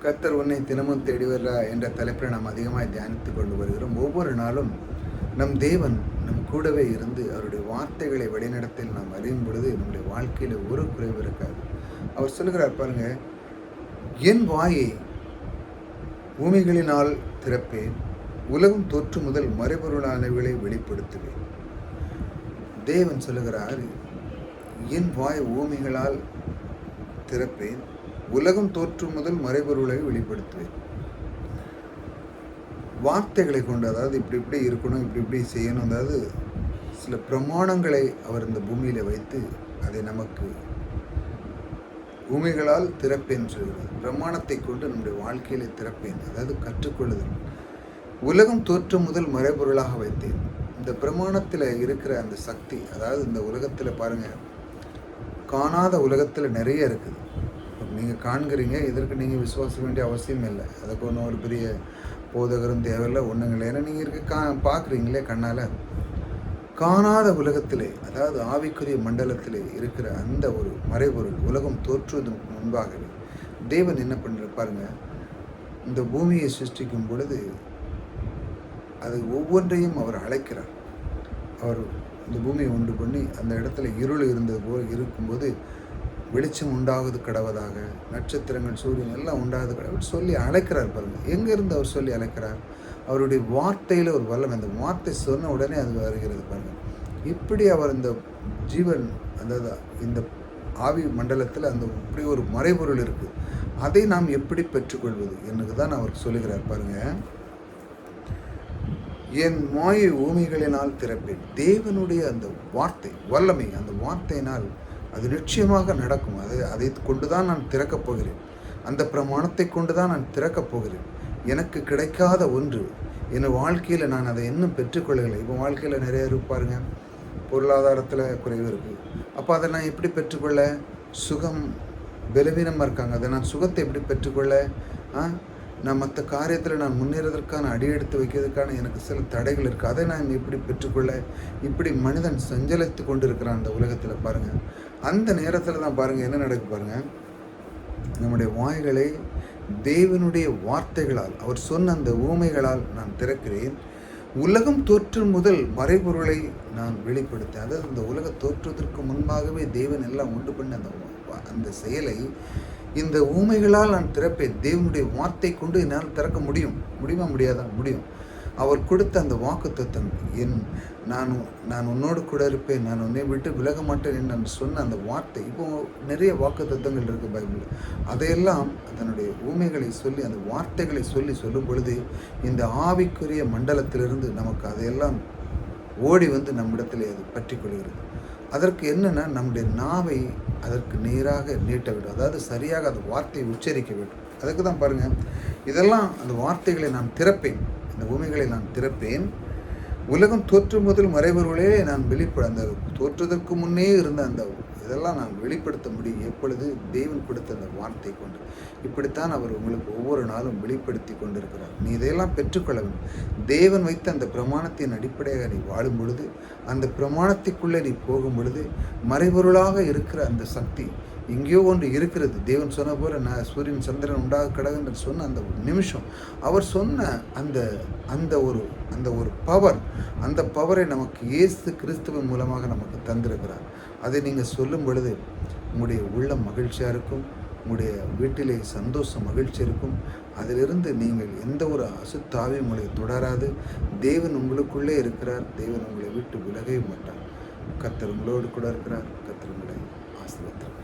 கர்த்தர் உன்னை தினமும் தேடி வருகிறா என்ற தலைப்பில் நாம் அதிகமாக தியானித்து கொண்டு வருகிறோம். ஒவ்வொரு நாளும் நம் தேவன் நம் கூடவே இருந்து அவருடைய வார்த்தைகளை வழிநடத்தில் நாம் அறியும் பொழுது நம்முடைய வாழ்க்கையில் ஒரு குறைவு இருக்காது. அவர் சொல்லுகிறார் பாருங்க, என் வாயை பூமிகளினால் திறப்பேன், உலகம் தோற்று முதல் மறைபொருளானவைகளை வெளிப்படுத்துவேன். தேவன் சொல்லுகிறார், என் வாய் ஊமைகளால் திறப்பேன், உலகம் தோற்று முதல் மறைபொருளை வெளிப்படுத்துவேன். வார்த்தைகளை கொண்டு, அதாவது இப்படி இப்படி இருக்கணும், இப்படி இப்படி செய்யணும், அதாவது சில பிரமாணங்களை அவர் இந்த பூமியில் வைத்து அதை நமக்கு ஊமைகளால் திறப்பேன் சொல்கிறார். பிரமாணத்தை கொண்டு நம்முடைய வாழ்க்கையிலே திறப்பேன், அதாவது கற்றுக்கொள்ளுதல். உலகம் தோற்று முதல் மறைபொருளாக வைத்தேன். இந்த பிரமாணத்தில் இருக்கிற அந்த சக்தி, அதாவது இந்த உலகத்தில் பாருங்கள், காணாத உலகத்தில் நிறைய இருக்குது. நீங்கள் காண்கிறீங்க, இதற்கு நீங்கள் விசுவாசிக்க வேண்டிய அவசியம் இல்லை. அதுக்கு ஒன்றும் ஒரு பெரிய போதகரும் தேவையில்லை, ஒன்றும் இல்லை. ஏன்னா நீங்கள் பார்க்குறீங்களே கண்ணால். காணாத உலகத்திலே, அதாவது ஆவிக்குரிய மண்டலத்திலே இருக்கிற அந்த ஒரு மறைபொருள் உலகம் தோற்றுவதற்கு முன்பாகவே தேவன் என்ன பண்ணுற பாருங்க, இந்த பூமியை சிருஷ்டிக்கும் பொழுது அது ஒவ்வொன்றையும் அவர் அழைக்கிறார். அவர் இந்த பூமியை உண்டு பண்ணி அந்த இடத்துல இருள் இருந்தது போல் இருக்கும்போது வெளிச்சம் உண்டாகுது கடவுதாக, நட்சத்திரங்கள் சூரியன் எல்லாம் உண்டாகுது கடவுள் சொல்லி அழைக்கிறார் பாருங்கள். எங்கேருந்து அவர் சொல்லி அழைக்கிறார்? அவருடைய வார்த்தையில் ஒரு வல்லம். அந்த வார்த்தை சொன்ன உடனே அது வருகிறது பாருங்கள். இப்படி அவர் இந்த ஜீவன், அந்த இந்த ஆவி மண்டலத்தில் அந்த இப்படி ஒரு மறைபொருள் இருக்குது. அதை நாம் எப்படி பெற்றுக்கொள்வது எனக்கு தான் அவர் சொல்லுகிறார் பாருங்கள். என் மாயை ஊமைகளினால் திறப்பேன். தேவனுடைய அந்த வார்த்தை வல்லமை, அந்த வார்த்தையினால் அது நிச்சயமாக நடக்கும். அதை கொண்டு தான் நான் திறக்கப் போகிறேன். அந்த பிரமாணத்தை கொண்டு தான் நான் திறக்கப் போகிறேன். எனக்கு கிடைக்காத ஒன்று என் வாழ்க்கையில் நான் அதை இன்னும் பெற்றுக்கொள்ளவில்லை. இப்போ வாழ்க்கையில் நிறைய இருப்பாருங்க, பொருளாதாரத்தில் குறைவு இருக்குது. அப்போ அதை நான் எப்படி பெற்றுக்கொள்ள? சுகம் பலவீனமாக இருக்காங்க, அதை நான் சுகத்தை எப்படி பெற்றுக்கொள்ள? நான் மற்ற காரியத்தில் நான் முன்னேறதற்கான அடியெடுத்து வைக்கிறதுக்கான எனக்கு சில தடைகள் இருக்குது. அதை நான் எப்படி பெற்றுக்கொள்ள? இப்படி மனிதன் சஞ்சலித்து கொண்டு இருக்கிறான் அந்த உலகத்தில் பாருங்கள். அந்த நேரத்தில் தான் பாருங்கள் என்ன நடக்கு பாருங்கள். நம்முடைய வாய்களை தேவனுடைய வார்த்தைகளால், அவர் சொன்ன அந்த ஊமைகளால் நான் திறக்கிறேன். உலகம் தோற்று முதல் மறைபொருளை நான் வெளிப்படுத்தேன். அதாவது இந்த உலக தோற்றுவதற்கு முன்பாகவே தேவன் எல்லாம் உண்டு பண்ண அந்த செயலை இந்த ஊமைகளால் நான் திறப்பேன். தேவனுடைய வார்த்தை கொண்டு என்னால் திறக்க முடியுமா முடியாதா? முடியும். அவர் கொடுத்த அந்த வாக்குத்தத்தம், நான் உன்னோடு கூட இருப்பேன், நான் உன்னை விட்டு விலக மாட்டேன் என்று சொன்ன அந்த வார்த்தை. இப்போ நிறைய வாக்குத்தத்தங்கள் இருக்குது பைபிளில். அதையெல்லாம் அதனுடைய ஊமைகளை சொல்லி, அந்த வார்த்தைகளை சொல்லும் பொழுது இந்த ஆவிக்குரிய மண்டலத்திலிருந்து நமக்கு அதையெல்லாம் ஓடி வந்து நம்மிடத்தில் அது பற்றி கொள்கிறது. அதற்கு என்னென்னா, நம்முடைய நாவை அதற்கு நேராக நீட்ட வேண்டும், அதாவது சரியாக அந்த வார்த்தையை உச்சரிக்க வேண்டும். அதுக்கு தான் பாருங்கள், இதெல்லாம் அந்த வார்த்தைகளை நான் திறப்பேன், இந்த பூமிகளை நான் திறப்பேன். உலகம் தோற்று முதல் மறைபொருளே நான் அந்த தோற்றுவதற்கு முன்னே இருந்த அந்த இதெல்லாம் நான் வெளிப்படுத்த முடியும். எப்பொழுது? தேவன் கொடுத்த அந்த வார்த்தை கொண்டு. இப்படித்தான் அவர் உங்களுக்கு ஒவ்வொரு நாளும் வெளிப்படுத்தி கொண்டிருக்கிறார். நீ இதையெல்லாம் பெற்றுக்கொள்ள வேண்டும். தேவன் வைத்த அந்த பிரமாணத்தின் அடிப்படையாக நீ வாழும் பொழுது, அந்த பிரமாணத்திற்குள்ளே நீ போகும் பொழுது, மறைபொருளாக இருக்கிற அந்த சக்தி எங்கேயோ ஒன்று இருக்கிறது. தேவன் சொன்ன போல நான் சூரியன் சந்திரன் உண்டாக கடவுள் சொன்ன அந்த நிமிஷம், அவர் சொன்ன அந்த ஒரு பவர், அந்த பவரை நமக்கு இயேசு கிறிஸ்துவின் மூலமாக நமக்கு தந்திருக்கிறார். அதை நீங்கள் சொல்லும் பொழுது உங்களுடைய உள்ளம் மகிழ்ச்சியாக இருக்கும், உங்களுடைய வீட்டிலே சந்தோஷம் மகிழ்ச்சி இருக்கும். அதிலிருந்து நீங்கள் எந்த ஒரு அசுத்தாவையும் உங்களை தொடராது. தேவன் உங்களுக்குள்ளே இருக்கிறார். தேவன் உங்களை விட்டு விலகவே மாட்டார். கர்த்தர் உங்களோடு கூட இருக்கிறார். கர்த்தர் உங்களை ஆசீர்வதிக்கிறார்.